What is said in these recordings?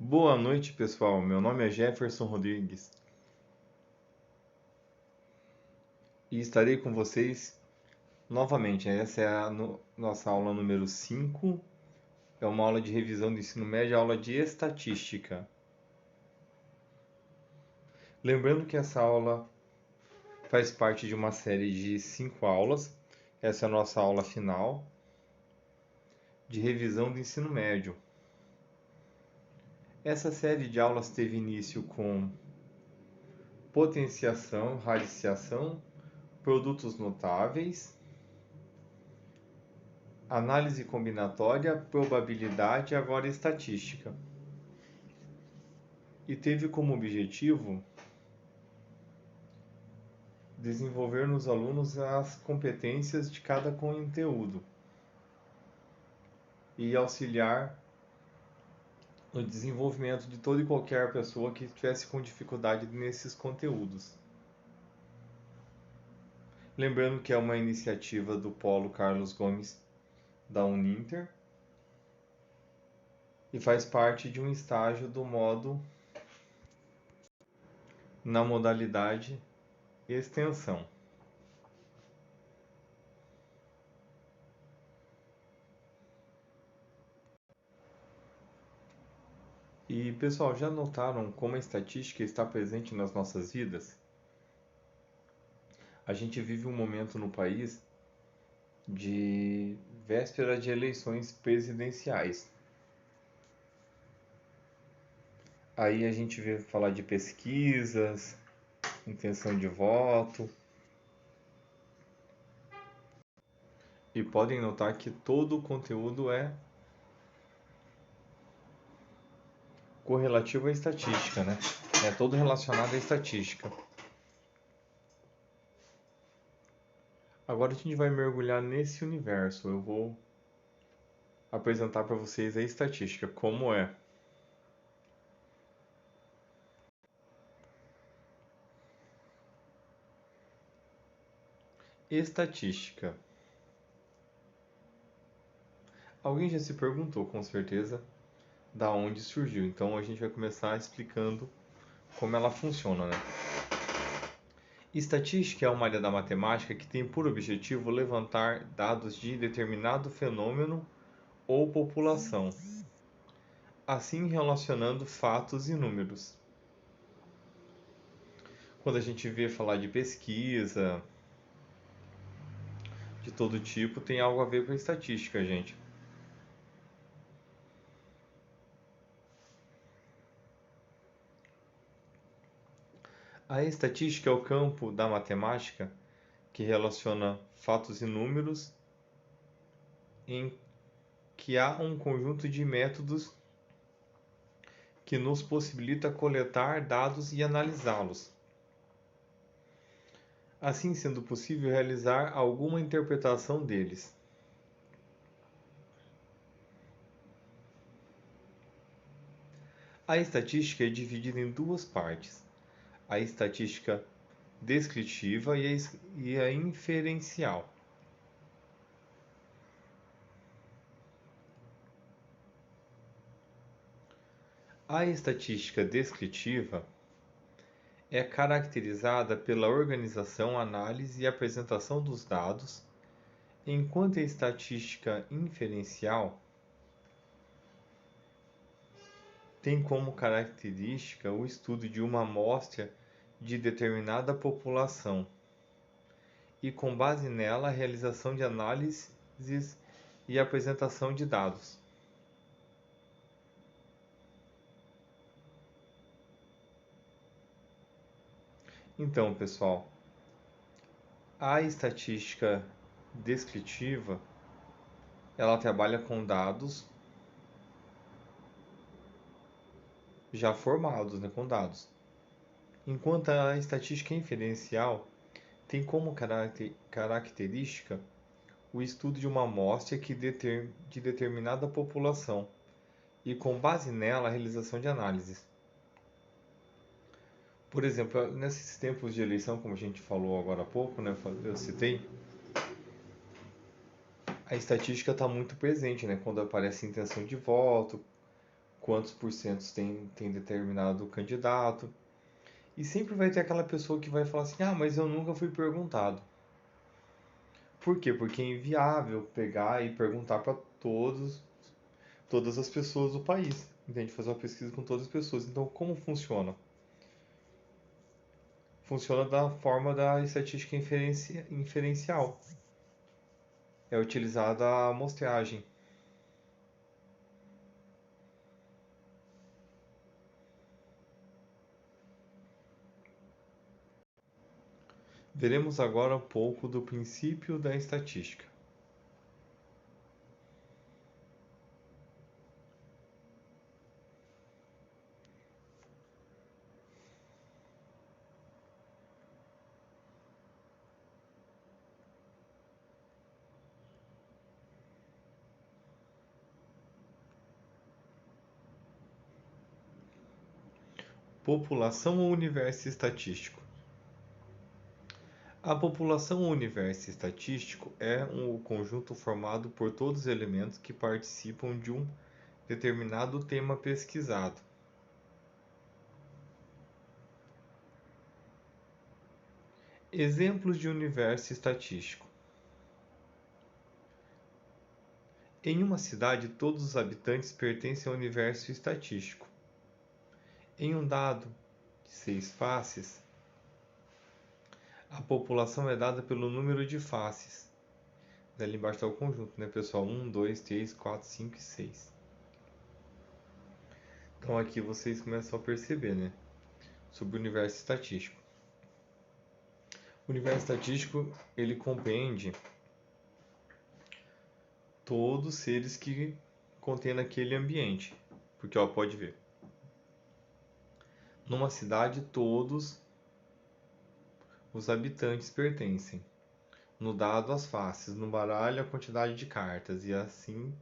Boa noite, pessoal. Meu nome é Jefferson Rodrigues e estarei com vocês novamente. Essa é a nossa aula número 5. É uma aula de revisão do ensino médio, aula de estatística. Lembrando que essa aula faz parte de uma série de 5 aulas. Essa é a nossa aula final de revisão do ensino médio. Essa série de aulas teve início com potenciação, radiciação, produtos notáveis, análise combinatória, probabilidade e agora estatística. E teve como objetivo desenvolver nos alunos as competências de cada conteúdo e auxiliar no desenvolvimento de toda e qualquer pessoa que estivesse com dificuldade nesses conteúdos. Lembrando que é uma iniciativa do Polo Carlos Gomes da Uninter e faz parte de um estágio do modo na modalidade extensão. E pessoal, já notaram como a estatística está presente nas nossas vidas? A gente vive um momento no país de véspera de eleições presidenciais. Aí a gente vê falar de pesquisas, intenção de voto. E podem notar que todo o conteúdo é correlativo à estatística, né? É todo relacionado à estatística. Agora a gente vai mergulhar nesse universo. Eu vou apresentar para vocês a estatística, como é. Estatística. Alguém já se perguntou, com certeza, da onde surgiu. Então a gente vai começar explicando como ela funciona, né? Estatística é uma área da matemática que tem por objetivo levantar dados de determinado fenômeno ou população, assim relacionando fatos e números. Quando a gente vê falar de pesquisa de todo tipo, tem algo a ver com a estatística, gente. A estatística é o campo da matemática que relaciona fatos e números em que há um conjunto de métodos que nos possibilita coletar dados e analisá-los, assim sendo possível realizar alguma interpretação deles. A estatística é dividida em duas partes: a estatística descritiva e a inferencial. A estatística descritiva é caracterizada pela organização, análise e apresentação dos dados, enquanto a estatística inferencial tem como característica o estudo de uma amostra de determinada população e, com base nela, a realização de análises e apresentação de dados. Então, pessoal, a estatística descritiva, ela trabalha com dados já formados, né, com dados. Enquanto a estatística inferencial tem como característica o estudo de uma amostra de determinada população e, com base nela, a realização de análises. Por exemplo, nesses tempos de eleição, como a gente falou agora há pouco, né, eu citei, a estatística está muito presente, né, quando aparece intenção de voto, quantos porcentos tem determinado candidato. E sempre vai ter aquela pessoa que vai falar assim: ah, mas eu nunca fui perguntado. Por quê? Porque é inviável pegar e perguntar para todas as pessoas do país. Entende? Fazer uma pesquisa com todas as pessoas. Então, como funciona? Funciona da forma da estatística inferencial. É utilizada a amostragem. Veremos agora um pouco do princípio da estatística. População ou universo estatístico? A população ou universo estatístico é um conjunto formado por todos os elementos que participam de um determinado tema pesquisado. Exemplos de universo estatístico. Em uma cidade, todos os habitantes pertencem ao universo estatístico. Em um dado de 6 faces, a população é dada pelo número de faces. Ali embaixo está o conjunto, né, pessoal? 1, 2, 3, 4, 5 e 6. Então aqui vocês começam a perceber, né, sobre o universo estatístico. O universo estatístico, ele compreende todos os seres que contém naquele ambiente. Porque, ó, pode ver. Numa cidade, todos os habitantes pertencem. No dado, as faces. No baralho, a quantidade de cartas. E assim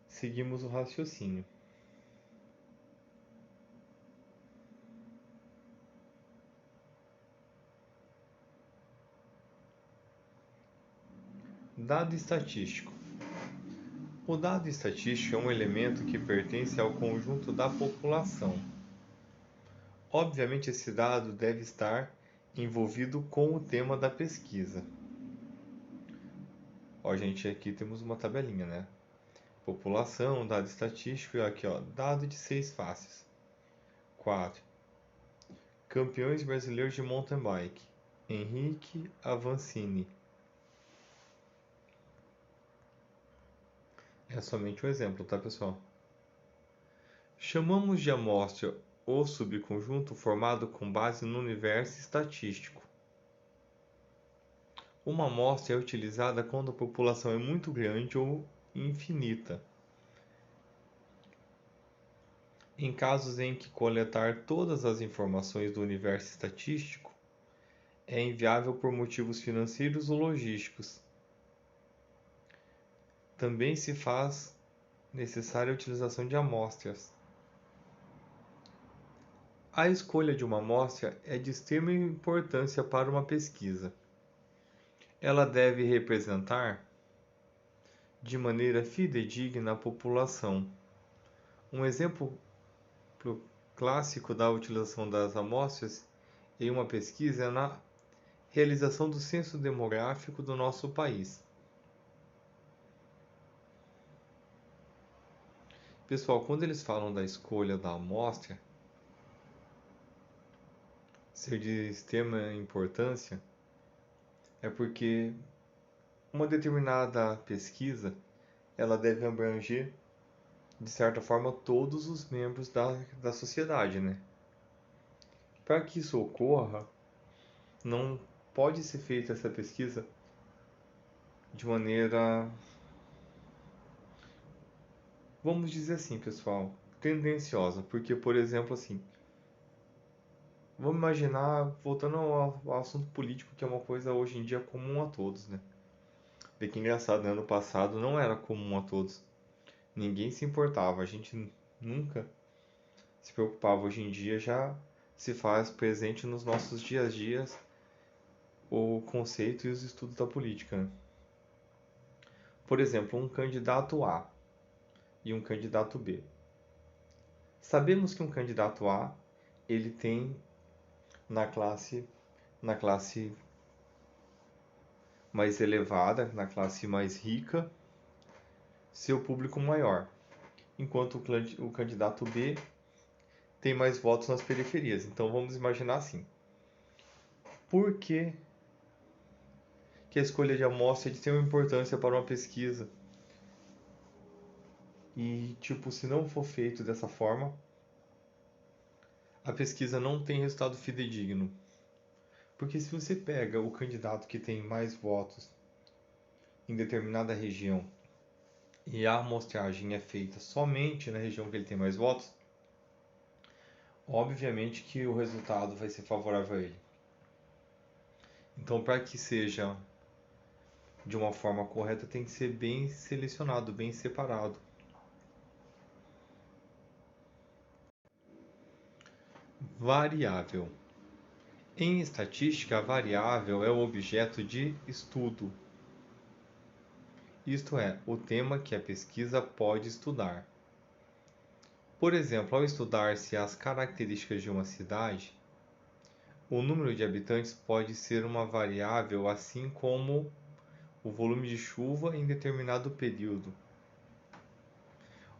seguimos o raciocínio. Dado estatístico. O dado estatístico é um elemento que pertence ao conjunto da população. Obviamente, esse dado deve estar envolvido com o tema da pesquisa. Ó, gente, aqui temos uma tabelinha, né? População, dado estatístico e aqui, ó, dado de 6 faces. 4. Campeões brasileiros de mountain bike. Henrique Avancini. É somente um exemplo, tá, pessoal? Chamamos de amostra o subconjunto formado com base no universo estatístico. Uma amostra é utilizada quando a população é muito grande ou infinita. Em casos em que coletar todas as informações do universo estatístico é inviável por motivos financeiros ou logísticos. Também se faz necessária a utilização de amostras. A escolha de uma amostra é de extrema importância para uma pesquisa. Ela deve representar de maneira fidedigna a população. Um exemplo clássico da utilização das amostras em uma pesquisa é na realização do censo demográfico do nosso país. Pessoal, quando eles falam da escolha da amostra ser de extrema importância, é porque uma determinada pesquisa ela deve abranger, de certa forma, todos os membros da sociedade, né? Para que isso ocorra, não pode ser feita essa pesquisa de maneira, vamos dizer assim, pessoal, tendenciosa, porque, por exemplo, assim, vamos imaginar, voltando ao assunto político, que é uma coisa hoje em dia comum a todos, né? Vê que engraçado, né? Ano passado não era comum a todos. Ninguém se importava, a gente nunca se preocupava. Hoje em dia já se faz presente nos nossos dias a dias o conceito e os estudos da política, né? Por exemplo, um candidato A e um candidato B. Sabemos que um candidato A, ele tem na classe mais elevada, na classe mais rica, seu público maior, enquanto o candidato B tem mais votos nas periferias. Então vamos imaginar assim: por que a escolha de amostra é de extrema importância para uma pesquisa? E, tipo, se não for feito dessa forma, a pesquisa não tem resultado fidedigno. Porque se você pega o candidato que tem mais votos em determinada região e a amostragem é feita somente na região que ele tem mais votos, obviamente que o resultado vai ser favorável a ele. Então, para que seja de uma forma correta, tem que ser bem selecionado, bem separado. Variável. Em estatística, a variável é o objeto de estudo, isto é, o tema que a pesquisa pode estudar. Por exemplo, ao estudar-se as características de uma cidade, o número de habitantes pode ser uma variável, assim como o volume de chuva em determinado período,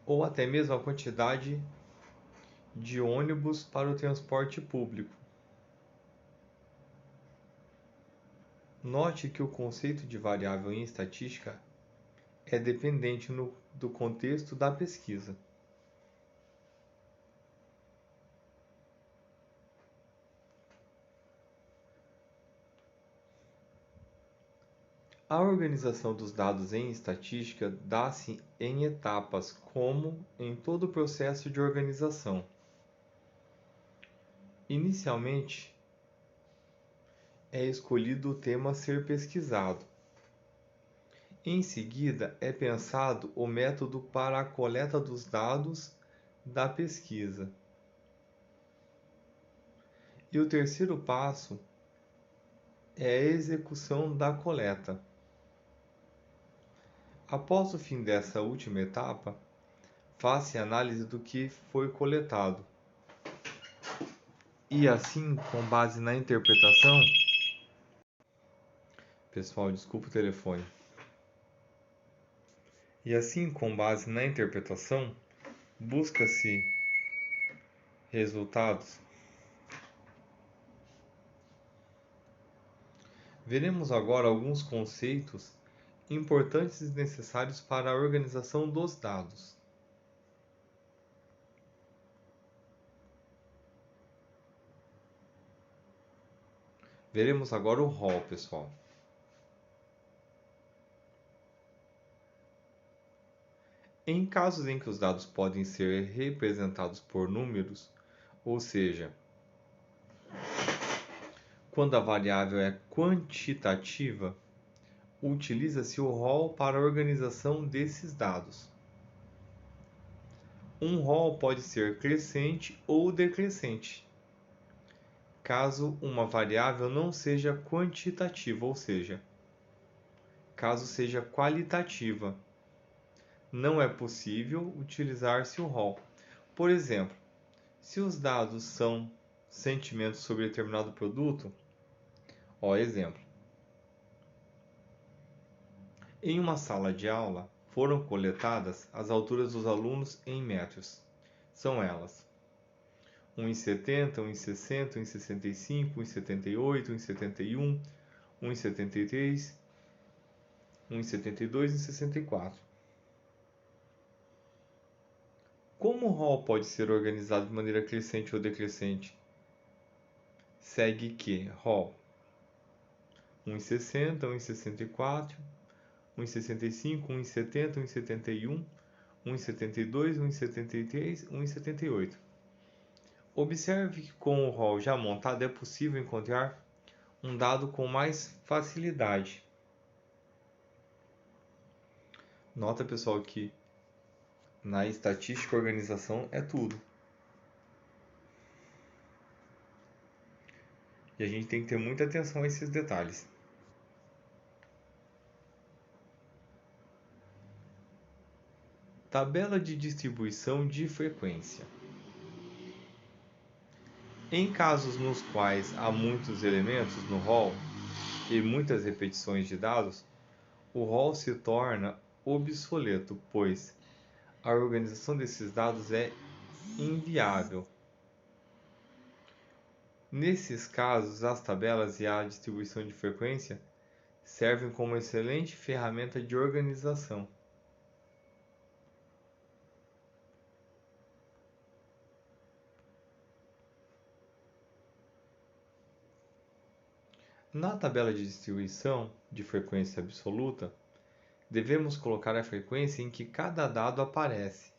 ou até mesmo a quantidade de ônibus para o transporte público. Note que o conceito de variável em estatística é dependente do contexto da pesquisa. A organização dos dados em estatística dá-se em etapas, como em todo processo de organização. Inicialmente, é escolhido o tema a ser pesquisado. Em seguida, é pensado o método para a coleta dos dados da pesquisa. E o terceiro passo é a execução da coleta. Após o fim dessa última etapa, faz-se análise do que foi coletado. E assim, com base na interpretação. Pessoal, desculpa o telefone. E assim, com base na interpretação, busca-se resultados. Veremos agora alguns conceitos importantes e necessários para a organização dos dados. Veremos agora o rol, pessoal. Em casos em que os dados podem ser representados por números, ou seja, quando a variável é quantitativa, utiliza-se o rol para a organização desses dados. Um rol pode ser crescente ou decrescente, caso uma variável não seja quantitativa, ou seja, caso seja qualitativa. Não é possível utilizar-se o rol. Por exemplo, se os dados são sentimentos sobre determinado produto, exemplo. Em uma sala de aula, foram coletadas as alturas dos alunos em metros. São elas: 1,70, 1,60, 1,65, 1,78, 1,71, 1,73, 1,72 e 1,64. Como o rol pode ser organizado de maneira crescente ou decrescente? Segue que rol 1,60, 1,64, 1,65, 1,70, 1,71, 1,72, 1,73, 1,78. Observe que com o rol já montado é possível encontrar um dado com mais facilidade. Nota, pessoal, que na estatística, organização é tudo. E a gente tem que ter muita atenção a esses detalhes. Tabela de distribuição de frequência. Em casos nos quais há muitos elementos no rol e muitas repetições de dados, o rol se torna obsoleto, pois a organização desses dados é inviável. Nesses casos, as tabelas e a distribuição de frequência servem como excelente ferramenta de organização. Na tabela de distribuição de frequência absoluta, devemos colocar a frequência em que cada dado aparece,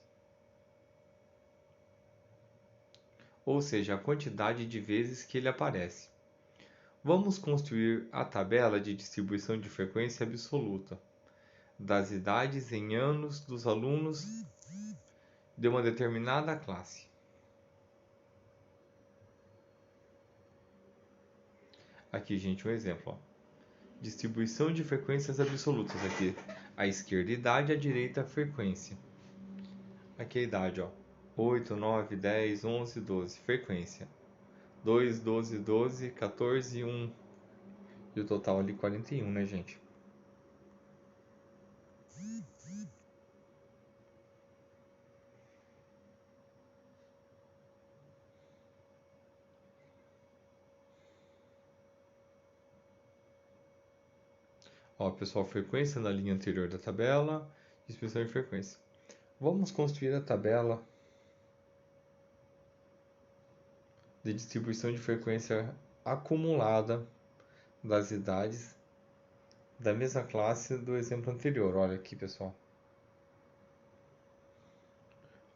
ou seja, a quantidade de vezes que ele aparece. Vamos construir a tabela de distribuição de frequência absoluta das idades em anos dos alunos de uma determinada classe. Aqui, gente, um exemplo. Ó. Distribuição de frequências absolutas. Aqui, à esquerda, idade, à direita, frequência. Aqui a idade, ó. 8, 9, 10, 11, 12. Frequência. 2, 12, 12, 14, 1. E o total ali 41, né, gente? Ó, pessoal, frequência na linha anterior da tabela, distribuição de frequência. Vamos construir a tabela de distribuição de frequência acumulada das idades da mesma classe do exemplo anterior. Olha aqui, pessoal.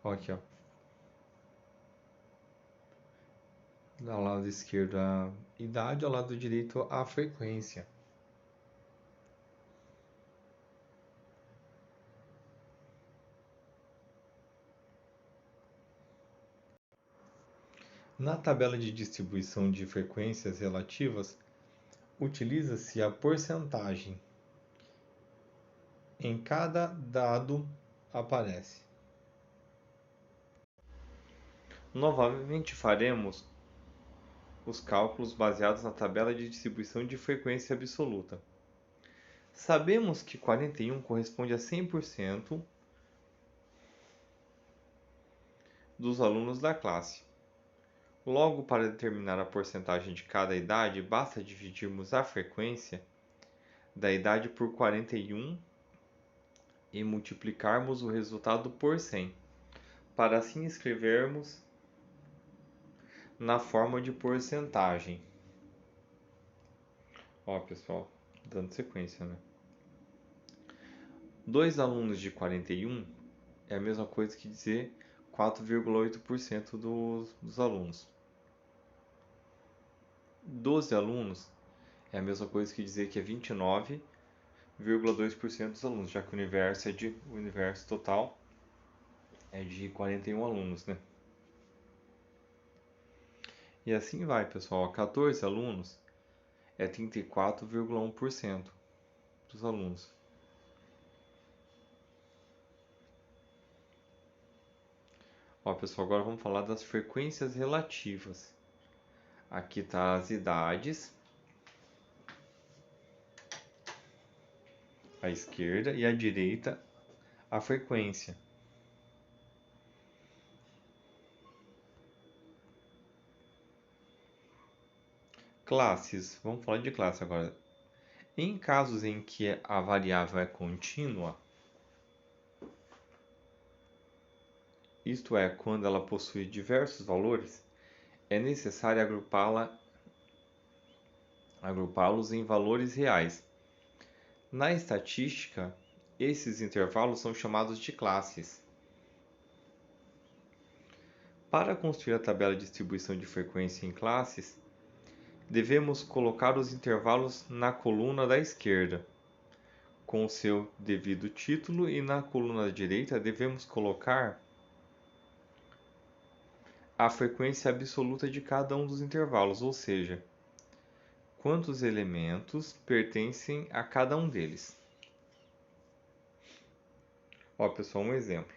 Ó, aqui, ó. Ao lado esquerdo a idade, ao lado direito a frequência. Na tabela de distribuição de frequências relativas, utiliza-se a porcentagem em cada dado aparece. Novamente faremos os cálculos baseados na tabela de distribuição de frequência absoluta. Sabemos que 41 corresponde a 100% dos alunos da classe. Logo, para determinar a porcentagem de cada idade, basta dividirmos a frequência da idade por 41 e multiplicarmos o resultado por 100, para assim escrevermos na forma de porcentagem. Ó, pessoal, dando sequência, né? 2 alunos de 41 é a mesma coisa que dizer 4,8% dos alunos. 12 alunos é a mesma coisa que dizer que é 29,2% dos alunos, já que o universo total é de 41 alunos, né? E assim vai, pessoal. 14 alunos é 34,1% dos alunos. Ó, pessoal, agora vamos falar das frequências relativas. Aqui tá as idades, à esquerda, e à direita a frequência. Classes, vamos falar de classe agora. Em casos em que a variável é contínua, isto é, quando ela possui diversos valores, é necessário agrupá-los em valores reais. Na estatística, esses intervalos são chamados de classes. Para construir a tabela de distribuição de frequência em classes, devemos colocar os intervalos na coluna da esquerda, com o seu devido título, e na coluna direita devemos colocar a frequência absoluta de cada um dos intervalos, ou seja, quantos elementos pertencem a cada um deles. Ó, pessoal, um exemplo.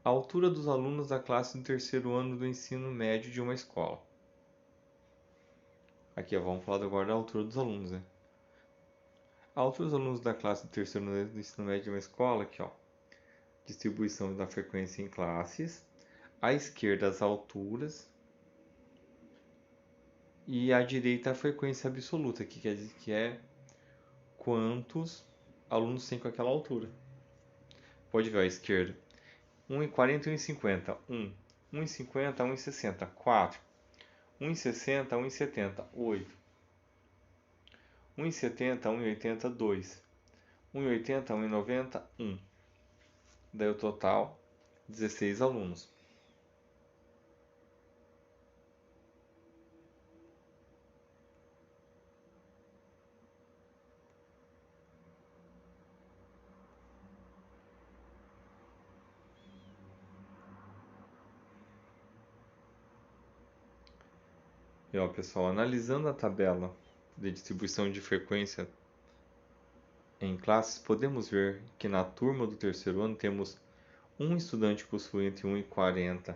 A altura dos alunos da classe do terceiro ano do ensino médio de uma escola. Aqui, vamos falar agora da altura dos alunos, né? A altura dos alunos da classe do terceiro ano do ensino médio de uma escola, aqui, distribuição da frequência em classes. À esquerda, as alturas. E à direita, a frequência absoluta, que quer dizer que é quantos alunos tem com aquela altura. Pode ver à esquerda. 1,40 e 1,50. 1. 1,50, 1,60. 4. 1,60, 1,70. 8. 1,70, 1,80. 2. 1,80, 1,90. 1. Daí o total, 16 alunos. E pessoal, analisando a tabela de distribuição de frequência em classes, podemos ver que na turma do terceiro ano temos um estudante que possui entre 1,40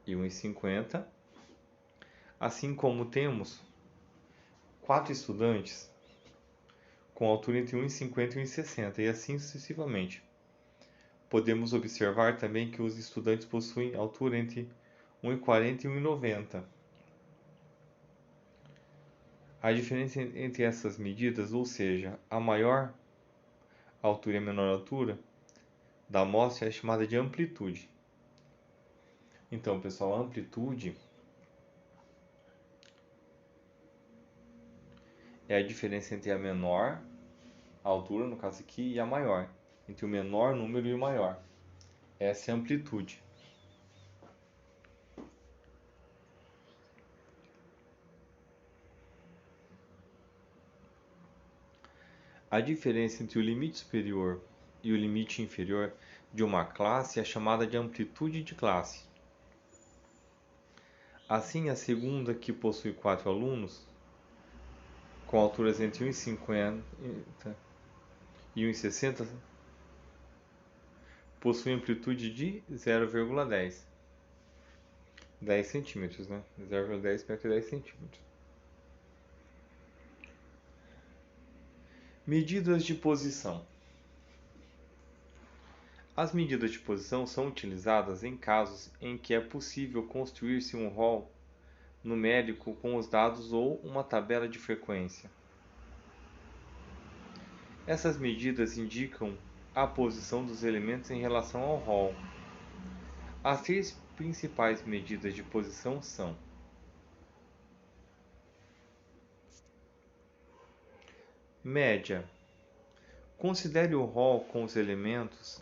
e 1,50, assim como temos 4 estudantes com altura entre 1,50 e 1,60 e assim sucessivamente. Podemos observar também que os estudantes possuem altura entre 1,40 e 1,90. A diferença entre essas medidas, ou seja, a maior altura e a menor altura da amostra, é chamada de amplitude. Então, pessoal, a amplitude é a diferença entre a menor altura, no caso aqui, e a maior, entre o menor número e o maior. Essa é a amplitude. A diferença entre o limite superior e o limite inferior de uma classe é chamada de amplitude de classe. Assim, a segunda, que possui 4 alunos, com alturas entre 1,50 e 1,60, possui amplitude de 0,10. 10 centímetros, né? 0,10 perto de 10 centímetros. Medidas de posição. As medidas de posição são utilizadas em casos em que é possível construir-se um rol numérico com os dados ou uma tabela de frequência. Essas medidas indicam a posição dos elementos em relação ao rol. As três principais medidas de posição são: média. Considere o rol com os elementos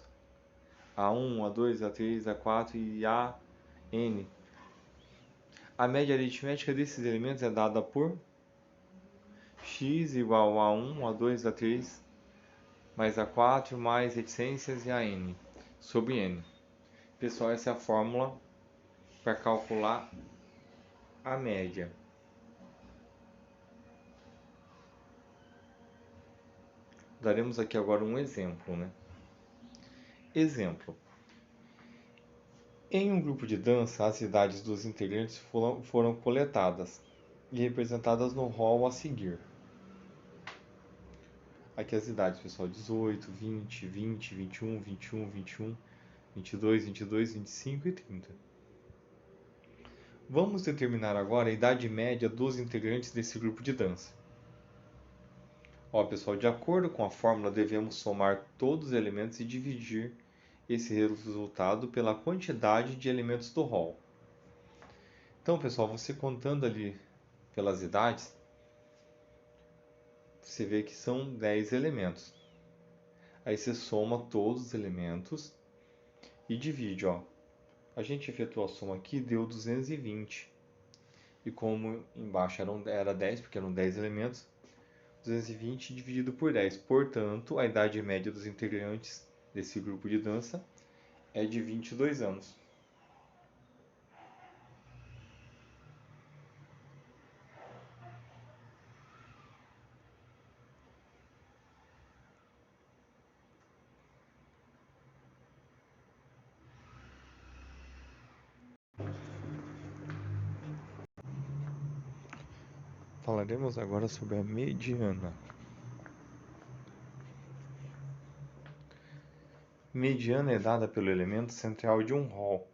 A1, A2, A3, A4 e AN. A média aritmética desses elementos é dada por x igual a 1, A2, A3, mais A4, mais reticências e AN, sobre N. Pessoal, essa é a fórmula para calcular a média. Daremos aqui agora um exemplo, né? Exemplo. Em um grupo de dança, as idades dos integrantes foram coletadas e representadas no rol a seguir. Aqui as idades, pessoal: 18, 20, 20, 21, 21, 21, 22, 22, 25 e 30. Vamos determinar agora a idade média dos integrantes desse grupo de dança. Pessoal, de acordo com a fórmula, devemos somar todos os elementos e dividir esse resultado pela quantidade de elementos do rol. Então, pessoal, você contando ali pelas idades, você vê que são 10 elementos. Aí você soma todos os elementos e divide, A gente efetuou a soma aqui, deu 220. E como embaixo era 10, porque eram 10 elementos, 220 dividido por 10. Portanto, a idade média dos integrantes desse grupo de dança é de 22 anos. Falaremos agora sobre a mediana. Mediana é dada pelo elemento central de um rol,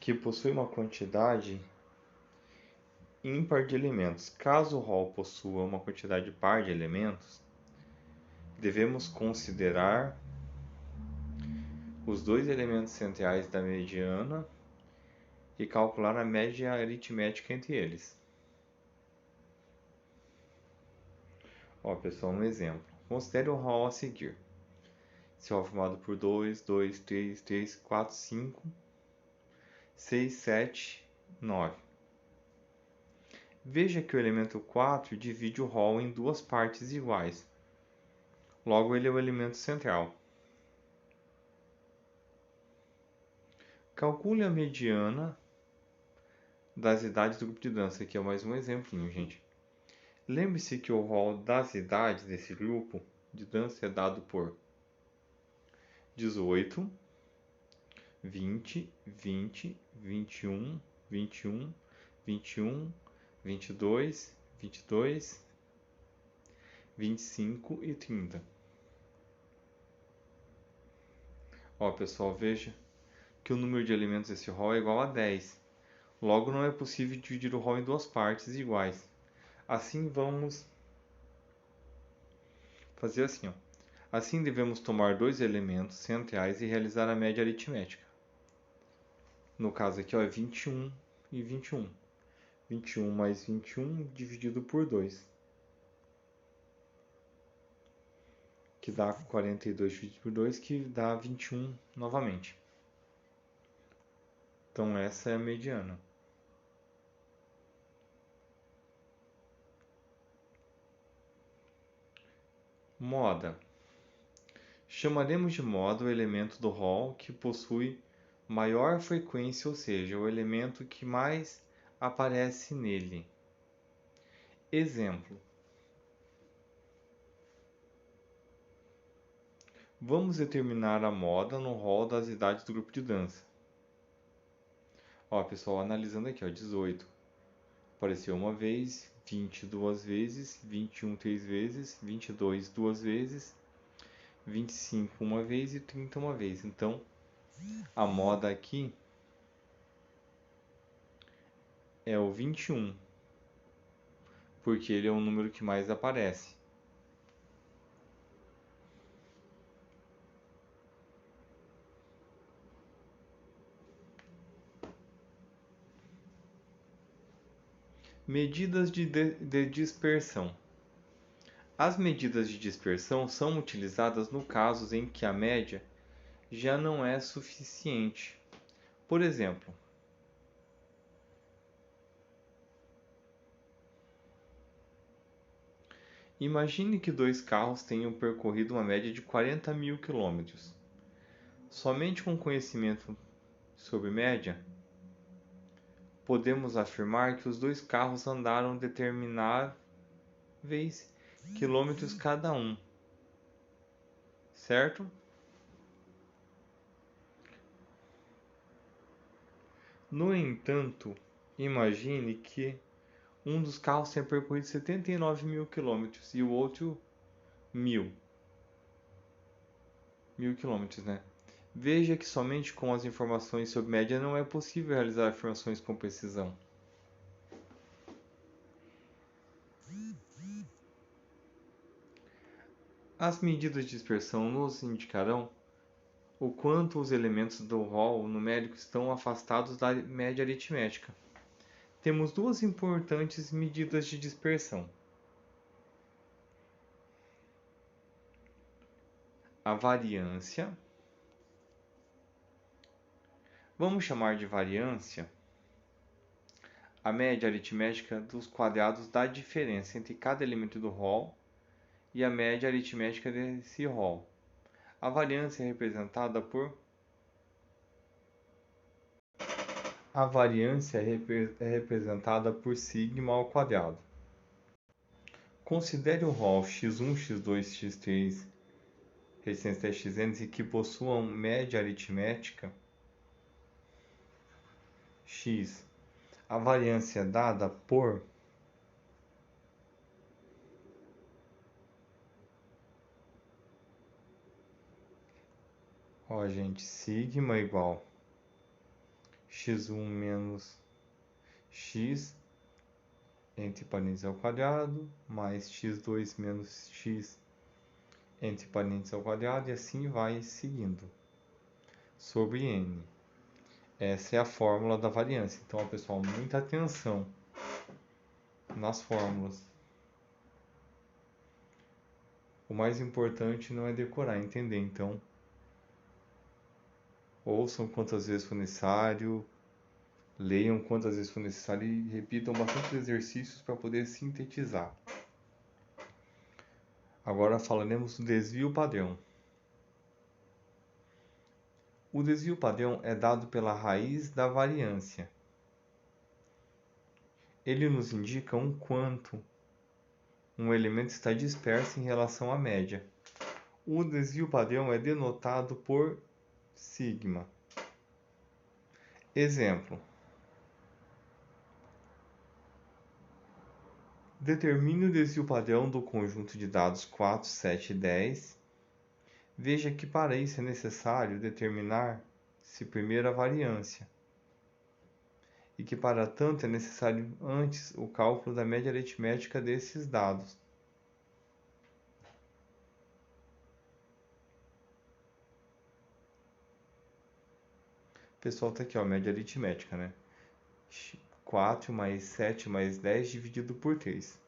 que possui uma quantidade ímpar de elementos. Caso o rol possua uma quantidade par de elementos, devemos considerar os dois elementos centrais da mediana e calcular a média aritmética entre eles. Pessoal, um exemplo. Considere o rol a seguir. Esse rol é formado por 2, 2, 3, 3, 4, 5, 6, 7, 9. Veja que o elemento 4 divide o rol em duas partes iguais. Logo, ele é o elemento central. Calcule a mediana das idades do grupo de dança. Aqui é mais um exemplinho, gente. Lembre-se que o rol das idades desse grupo de dança é dado por 18, 20, 20, 21, 21, 21, 22, 22, 25 e 30. Pessoal, veja que o número de elementos desse rol é igual a 10. Logo, não é possível dividir o rol em duas partes iguais. Assim, vamos fazer assim. Assim, devemos tomar dois elementos centrais e realizar a média aritmética. No caso aqui, é 21 e 21. 21 mais 21 dividido por 2. Que dá 42 dividido por 2, que dá 21 novamente. Então, essa é a mediana. Moda. Chamaremos de moda o elemento do rol que possui maior frequência, ou seja, o elemento que mais aparece nele. Exemplo. Vamos determinar a moda no rol das idades do grupo de dança. Pessoal, analisando aqui, 18 apareceu uma vez, 20 duas vezes, 21 três vezes, 22 duas vezes, 25 uma vez e 30 uma vez. Então, a moda aqui é o 21, porque ele é o número que mais aparece. Medidas de dispersão. As medidas de dispersão são utilizadas no casos em que a média já não é suficiente. Por exemplo, imagine que dois carros tenham percorrido uma média de 40.000 quilômetros. Somente com conhecimento sobre média, podemos afirmar que os dois carros andaram determináveis quilômetros cada um, certo? No entanto, imagine que um dos carros tenha percorrido 79.000 quilômetros e o outro 1.000 quilômetros, né? Veja que somente com as informações sobre média não é possível realizar afirmações com precisão. As medidas de dispersão nos indicarão o quanto os elementos do rol numérico estão afastados da média aritmética. Temos duas importantes medidas de dispersão: a variância. Vamos chamar de variância a média aritmética dos quadrados da diferença entre cada elemento do rol e a média aritmética desse rol. A variância é representada por sigma ao quadrado. Considere o rol x1, x2, x3, resistência xn que possuam média aritmética x. A variância é dada por gente, sigma igual x1 menos x entre parênteses ao quadrado, mais x2 menos x entre parênteses ao quadrado, e assim vai seguindo, sobre n. Essa é a fórmula da variância. Então, pessoal, muita atenção nas fórmulas. O mais importante não é decorar, é entender. Então, ouçam quantas vezes for necessário, leiam quantas vezes for necessário e repitam bastante exercícios para poder sintetizar. Agora falaremos do desvio padrão. O desvio padrão é dado pela raiz da variância. Ele nos indica quanto um elemento está disperso em relação à média. O desvio padrão é denotado por sigma. Exemplo: determine o desvio padrão do conjunto de dados 4, 7 e 10. Veja que para isso é necessário determinar-se primeiro a variância, e que para tanto é necessário antes o cálculo da média aritmética desses dados. Pessoal, tá aqui, ó, média aritmética, né? 4 mais 7 mais 10 dividido por 3.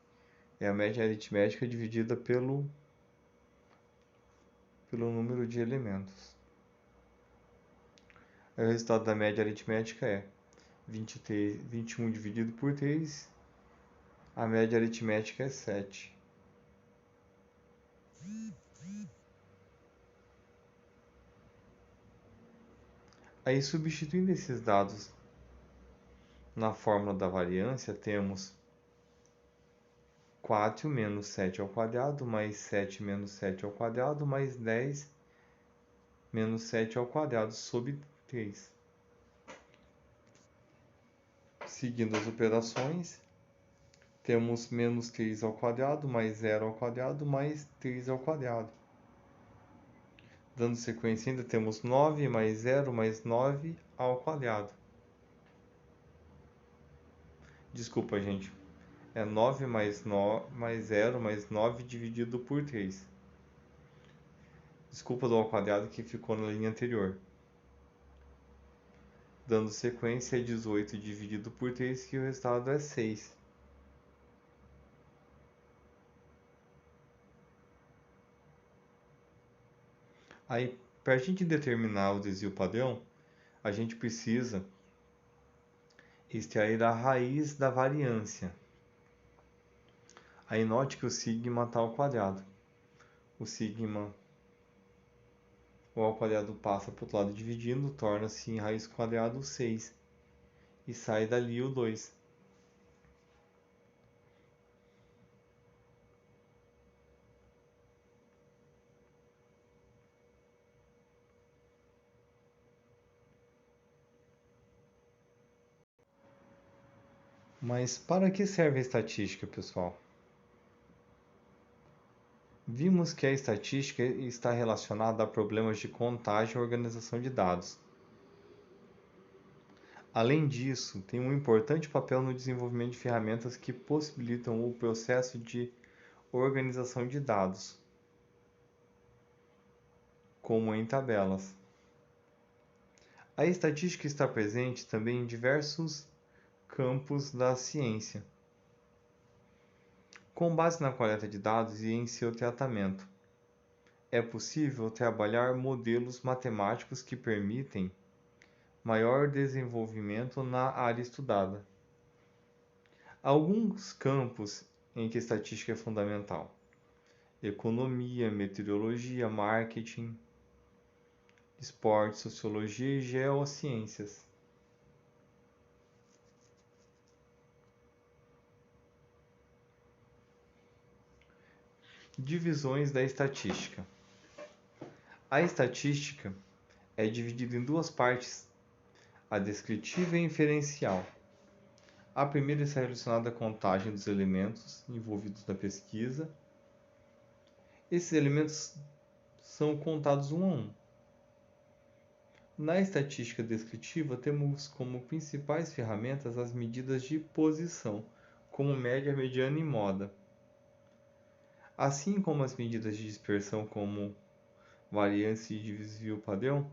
É a média aritmética dividida pelo número de elementos. Aí o resultado da média aritmética é 21 dividido por 3. A média aritmética é 7. Aí, substituindo esses dados na fórmula da variância, temos 4 menos 7 ao quadrado, mais 7 menos 7 ao quadrado, mais 10 menos 7 ao quadrado, sobre 3. Seguindo as operações, temos menos 3 ao quadrado, mais 0 ao quadrado, mais 3 ao quadrado. Dando sequência, ainda temos 9 mais 0 mais 9 ao quadrado. Desculpa, gente. É 9 mais 0 mais 9 dividido por 3. Desculpa do ao quadrado que ficou na linha anterior. Dando sequência, é 18 dividido por 3, que o resultado é 6. Aí, para a gente determinar o desvio padrão, a gente precisa extrair a raiz da variância. Aí note que o sigma está ao quadrado. O sigma, o ao quadrado passa para o outro lado dividindo, torna-se em raiz quadrada 6. E sai dali o 2. Mas para que serve a estatística, pessoal? Vimos que a estatística está relacionada a problemas de contagem e organização de dados. Além disso, tem um importante papel no desenvolvimento de ferramentas que possibilitam o processo de organização de dados, como em tabelas. A estatística está presente também em diversos campos da ciência, com base na coleta de dados e em seu tratamento. É possível trabalhar modelos matemáticos que permitem maior desenvolvimento na área estudada. Alguns campos em que a estatística é fundamental: economia, meteorologia, marketing, esporte, sociologia e geociências. Divisões da estatística. A estatística é dividida em duas partes: a descritiva e a inferencial. A primeira está relacionada à contagem dos elementos envolvidos na pesquisa. Esses elementos são contados um a um. Na estatística descritiva, temos como principais ferramentas as medidas de posição, como média, mediana e moda, assim como as medidas de dispersão, como variância e desvio padrão.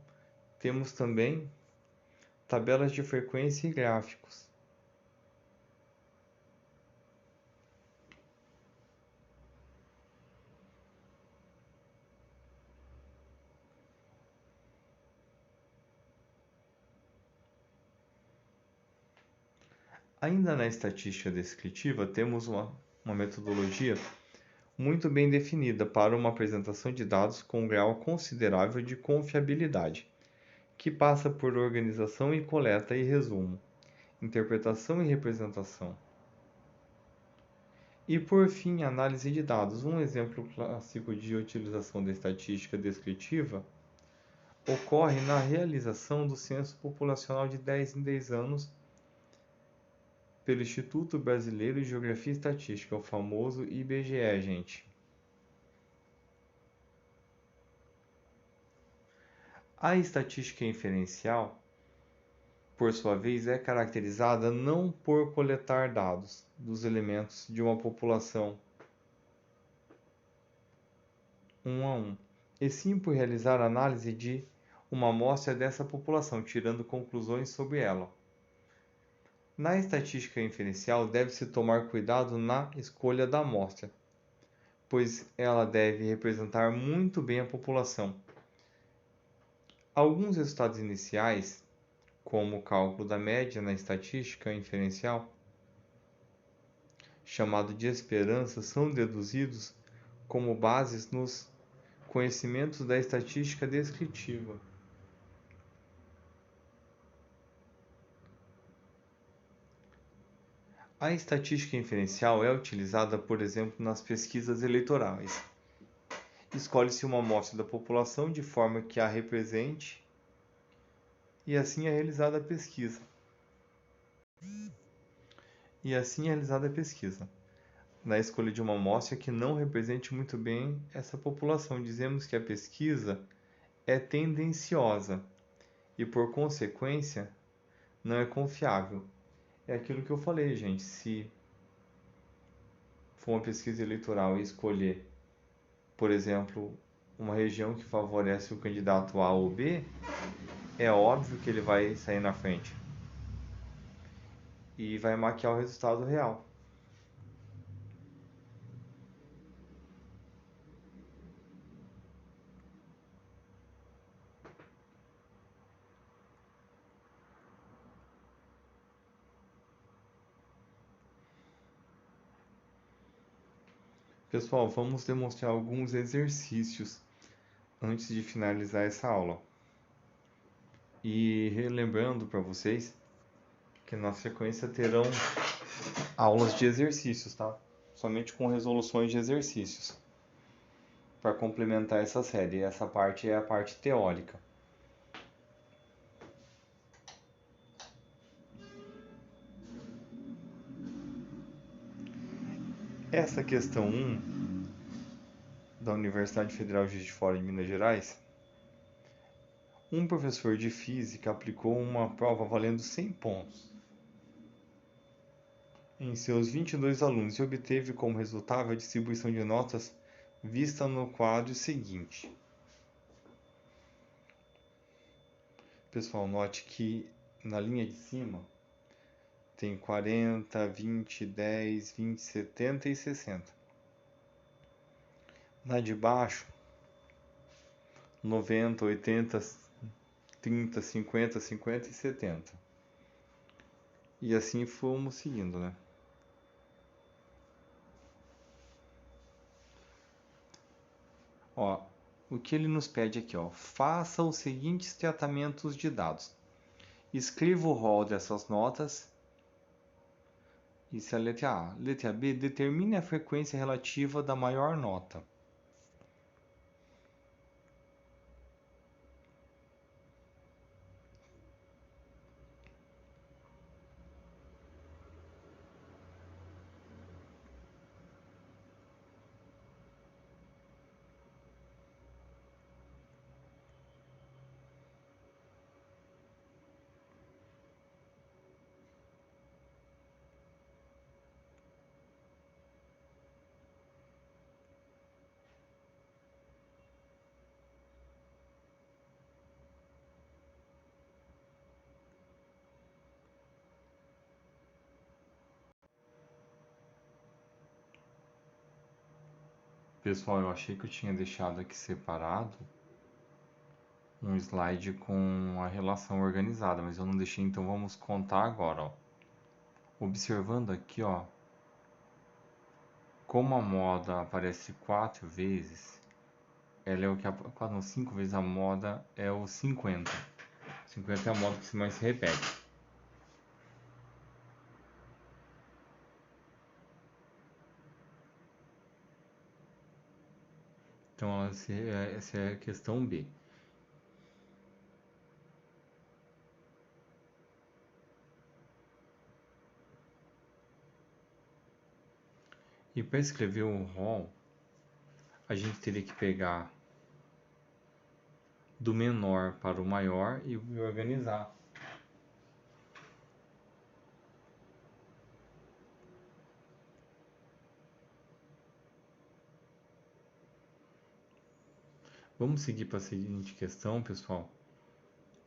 Temos também tabelas de frequência e gráficos. Ainda na estatística descritiva, temos uma metodologia muito bem definida para uma apresentação de dados com um grau considerável de confiabilidade, que passa por organização e coleta e resumo, interpretação e representação. E por fim, análise de dados. Um exemplo clássico de utilização da estatística descritiva ocorre na realização do Censo Populacional de 10 em 10 anos pelo Instituto Brasileiro de Geografia e Estatística, o famoso IBGE, gente. A estatística inferencial, por sua vez, é caracterizada não por coletar dados dos elementos de uma população um a um, e sim por realizar análise de uma amostra dessa população, tirando conclusões sobre ela. Na estatística inferencial, deve-se tomar cuidado na escolha da amostra, pois ela deve representar muito bem a população. Alguns resultados iniciais, como o cálculo da média na estatística inferencial, chamado de esperança, são deduzidos como bases nos conhecimentos da estatística descritiva. A estatística inferencial é utilizada, por exemplo, nas pesquisas eleitorais. Escolhe-se uma amostra da população de forma que a represente e assim é realizada a pesquisa. Na escolha de uma amostra que não represente muito bem essa população, dizemos que a pesquisa é tendenciosa e, por consequência, não é confiável. É aquilo que eu falei, gente. Se for uma pesquisa eleitoral e escolher, por exemplo, uma região que favorece o candidato A ou B, é óbvio que ele vai sair na frente e vai maquiar o resultado real. Pessoal, vamos demonstrar alguns exercícios antes de finalizar essa aula. E relembrando para vocês que na sequência terão aulas de exercícios, tá? Somente com resoluções de exercícios. Para complementar essa série, essa parte é a parte teórica. Essa questão 1 da Universidade Federal de Juiz de Fora de Minas Gerais, um professor de física aplicou uma prova valendo 100 pontos em seus 22 alunos e obteve como resultado a distribuição de notas vista no quadro seguinte. Pessoal, note que na linha de cima tem 40, 20, 10, 20, 70 e 60. Na de baixo, 90, 80, 30, 50, 50 e 70. E assim fomos seguindo, né? Ó, o que ele nos pede aqui, ó, faça os seguintes tratamentos de dados. Escreva o rol dessas notas. Isso é a letra A. Letra B, determine a frequência relativa da maior nota. Pessoal, eu achei que eu tinha deixado aqui separado um slide com a relação organizada, mas eu não deixei, então vamos contar agora, ó. Observando aqui, ó, como a moda aparece 4 vezes, ela é o que não, 5 vezes a moda é o 50. 50 é a moda que mais se repete. Então, essa é a questão B. E para escrever um rol, a gente teria que pegar do menor para o maior e organizar. Vamos seguir para a seguinte questão, pessoal,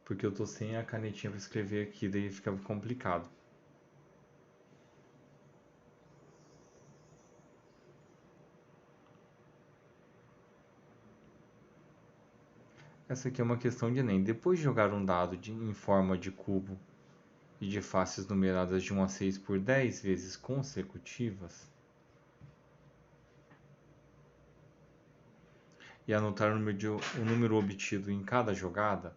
porque eu tô sem a canetinha para escrever aqui, daí fica complicado. Essa aqui é uma questão de Enem. Depois de jogar um dado em forma de cubo e de faces numeradas de 1 a 6 por 10 vezes consecutivas e anotar o número obtido em cada jogada,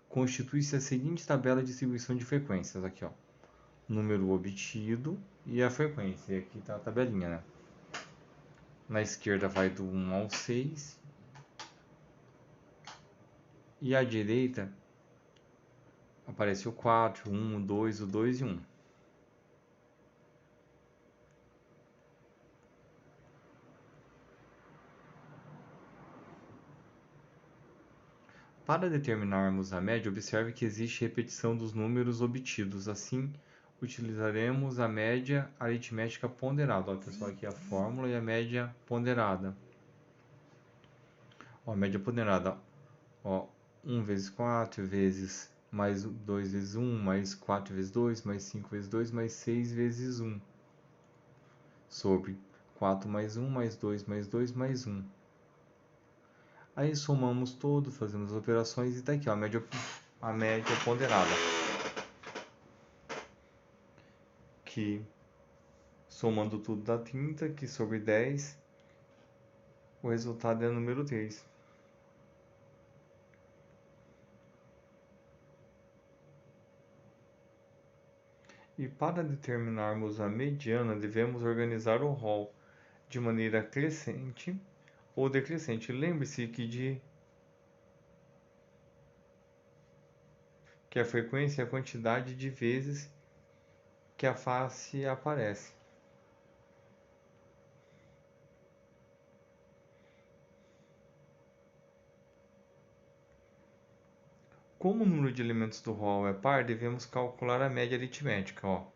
constitui-se a seguinte tabela de distribuição de frequências. Aqui, ó. Número obtido e a frequência. E aqui está a tabelinha, né? Na esquerda vai do 1 ao 6 e à direita aparece o 4, o 1, o 2, o 2 e 1. Para determinarmos a média, observe que existe repetição dos números obtidos. Assim, utilizaremos a média aritmética ponderada. Olha, pessoal, aqui a fórmula e a média ponderada. Ó, a média ponderada, ó, 1 vezes 4 vezes mais 2 vezes 1, mais 4 vezes 2, mais 5 vezes 2, mais 6 vezes 1. Sobre 4 mais 1, mais 2, mais 2, mais 1. Aí somamos tudo, fazemos as operações e tá aqui, ó, a média ponderada. Que somando tudo dá 30, que sobre 10 o resultado é o número 3. E para determinarmos a mediana, devemos organizar o rol de maneira crescente ou decrescente. Lembre-se que a frequência é a quantidade de vezes que a face aparece. Como o número de elementos do rol é par, devemos calcular a média aritmética. Ó.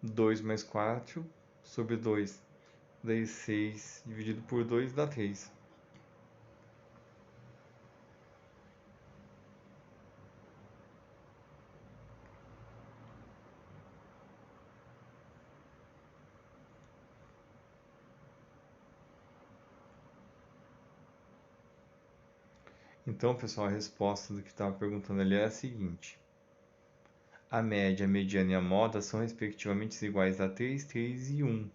2 mais 4 sobre 2, daí 6 dividido por 2 dá 3. Então, pessoal, a resposta do que estava perguntando ali é a seguinte. A média, a mediana e a moda são respectivamente iguais a 3, 3 e 1.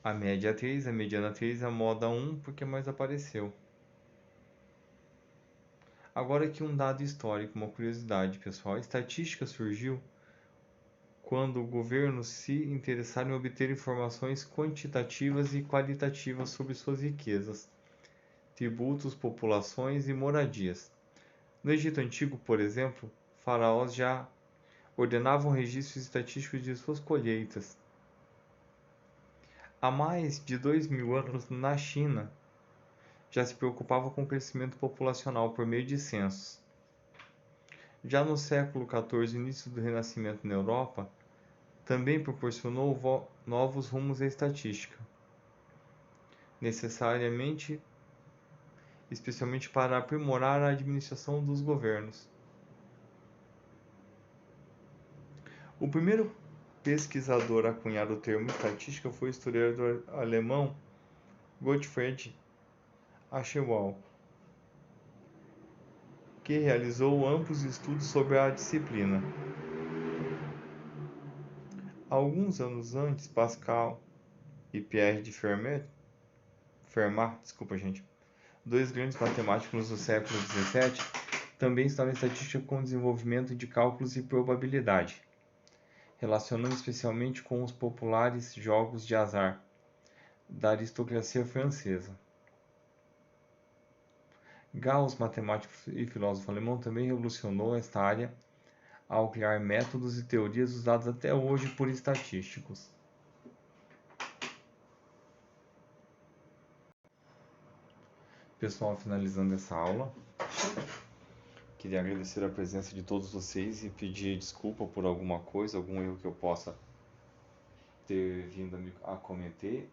A média é 3, a mediana 3, a moda 1, porque mais apareceu. Agora aqui um dado histórico, uma curiosidade, pessoal. A estatística surgiu quando o governo se interessar em obter informações quantitativas e qualitativas sobre suas riquezas, tributos, populações e moradias. No Egito Antigo, por exemplo, faraós já ordenavam registros estatísticos de suas colheitas. Há mais de 2000 anos, na China, já se preocupava com o crescimento populacional por meio de censos. Já no século XIV, início do Renascimento na Europa, também proporcionou novos rumos à estatística, necessariamente, especialmente para aprimorar a administração dos governos. O primeiro pesquisador a cunhar o termo estatística foi o historiador alemão Gottfried Aschenwald, que realizou amplos estudos sobre a disciplina. Alguns anos antes, Pascal e Pierre de Fermat, dois grandes matemáticos do século XVII, também estudaram estatística com o desenvolvimento de cálculos e probabilidade, relacionando especialmente com os populares jogos de azar da aristocracia francesa. Gauss, matemático e filósofo alemão, também revolucionou esta área ao criar métodos e teorias usados até hoje por estatísticos. Pessoal, finalizando essa aula, queria agradecer a presença de todos vocês e pedir desculpa por alguma coisa, algum erro que eu possa ter vindo a cometer,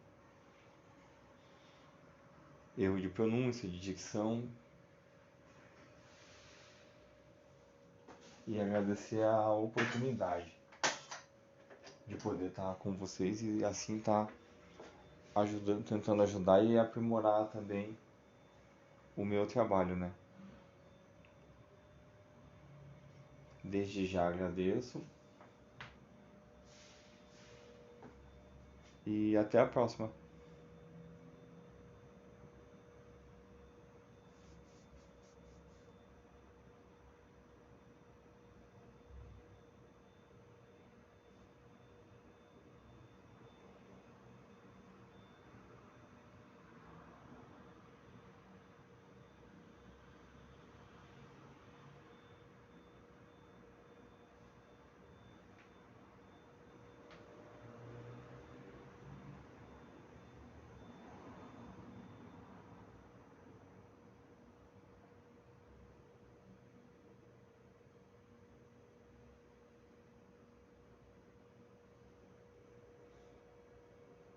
erro de pronúncia, de dicção, e agradecer a oportunidade de poder estar com vocês e assim estar ajudando, tentando ajudar e aprimorar também o meu trabalho, né? Desde já agradeço e até a próxima.